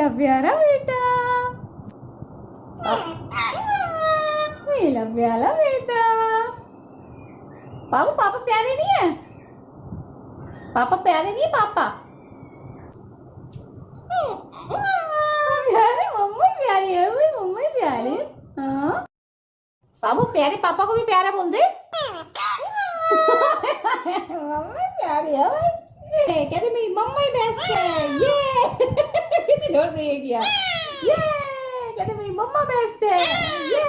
मेरा प्यारा बेटा, मेरा प्यारा बेटा। बाबू पापा प्यारे नहीं है? पापा प्यारे नहीं है? पापा प्यारे, मम्मी प्यारी है, मम्मी प्यारी। हाँ बाबू प्यारे, पापा को भी प्यारा बोल दे। मम्मी प्यारी है भाई। कहते मेरी मम्मा ही बेस्ट है। ये कितनी जोर से ये किया। ये कहते मेरी मम्मा बेस्ट है। ये